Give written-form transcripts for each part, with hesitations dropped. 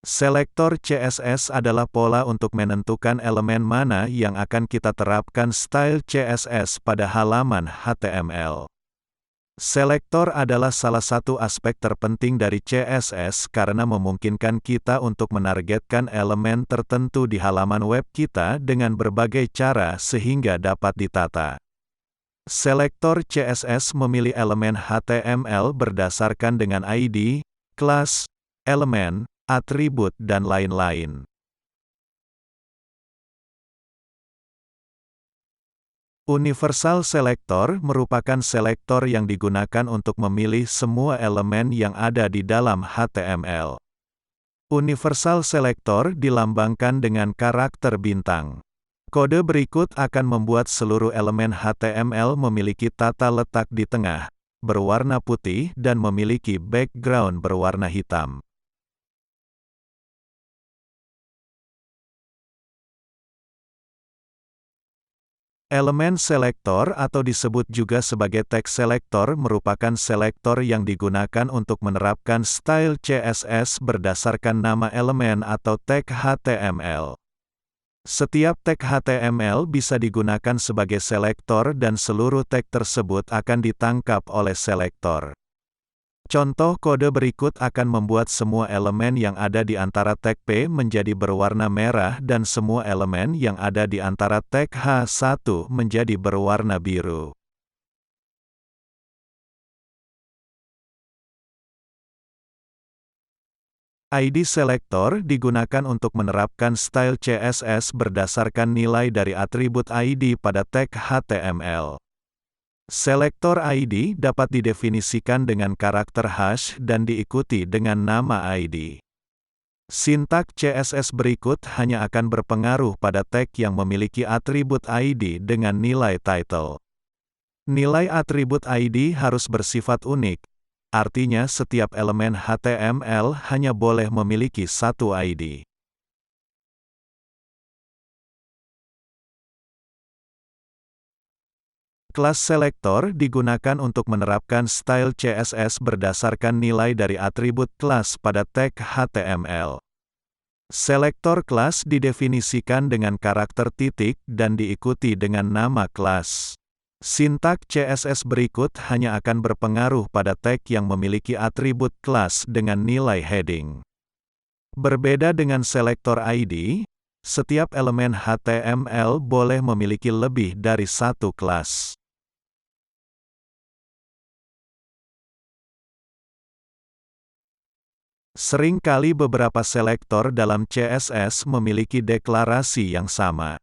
Selektor CSS adalah pola untuk menentukan elemen mana yang akan kita terapkan style CSS pada halaman HTML. Selektor adalah salah satu aspek terpenting dari CSS karena memungkinkan kita untuk menargetkan elemen tertentu di halaman web kita dengan berbagai cara sehingga dapat ditata. Selektor CSS memilih elemen HTML berdasarkan dengan ID, kelas, elemen, atribut dan lain-lain. Universal Selector merupakan selektor yang digunakan untuk memilih semua elemen yang ada di dalam HTML. Universal Selector dilambangkan dengan karakter bintang. Kode berikut akan membuat seluruh elemen HTML memiliki tata letak di tengah, berwarna putih dan memiliki background berwarna hitam. Elemen selektor atau disebut juga sebagai tag selektor merupakan selektor yang digunakan untuk menerapkan style CSS berdasarkan nama elemen atau tag HTML. Setiap tag HTML bisa digunakan sebagai selektor dan seluruh tag tersebut akan ditangkap oleh selektor. Contoh kode berikut akan membuat semua elemen yang ada di antara tag P menjadi berwarna merah dan semua elemen yang ada di antara tag H1 menjadi berwarna biru. ID Selector digunakan untuk menerapkan style CSS berdasarkan nilai dari atribut ID pada tag HTML. Selektor ID dapat didefinisikan dengan karakter hash dan diikuti dengan nama ID. Sintak CSS berikut hanya akan berpengaruh pada tag yang memiliki atribut ID dengan nilai title. Nilai atribut ID harus bersifat unik. Artinya setiap elemen HTML hanya boleh memiliki satu ID. Kelas selektor digunakan untuk menerapkan style CSS berdasarkan nilai dari atribut kelas pada tag HTML. Selektor kelas didefinisikan dengan karakter titik dan diikuti dengan nama kelas. Sintak CSS berikut hanya akan berpengaruh pada tag yang memiliki atribut kelas dengan nilai heading. Berbeda dengan selektor ID, setiap elemen HTML boleh memiliki lebih dari satu kelas. Seringkali beberapa selektor dalam CSS memiliki deklarasi yang sama.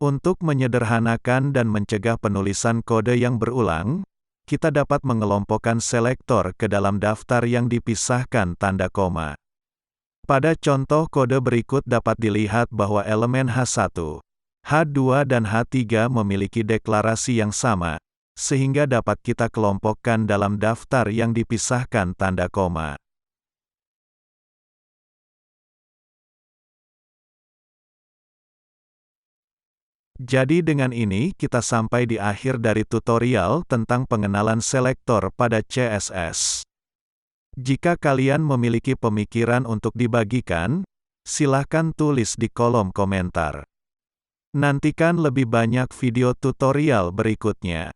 Untuk menyederhanakan dan mencegah penulisan kode yang berulang, kita dapat mengelompokkan selektor ke dalam daftar yang dipisahkan tanda koma. Pada contoh kode berikut dapat dilihat bahwa elemen H1, H2 dan H3 memiliki deklarasi yang sama, sehingga dapat kita kelompokkan dalam daftar yang dipisahkan tanda koma. Jadi dengan ini kita sampai di akhir dari tutorial tentang pengenalan selektor pada CSS. Jika kalian memiliki pemikiran untuk dibagikan, silakan tulis di kolom komentar. Nantikan lebih banyak video tutorial berikutnya.